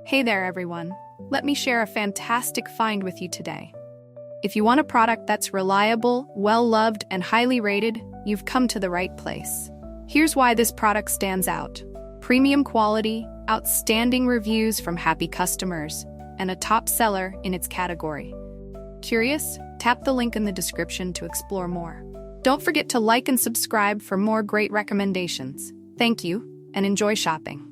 Hey there, everyone. Let me share a fantastic find with you today. If you want a product that's reliable, well-loved, and highly rated, you've come to the right place. Here's why this product stands out. Premium quality, outstanding reviews from happy customers, and a top seller in its category. Curious? Tap the link in the description to explore more. Don't forget to like and subscribe for more great recommendations. Thank you, and enjoy shopping.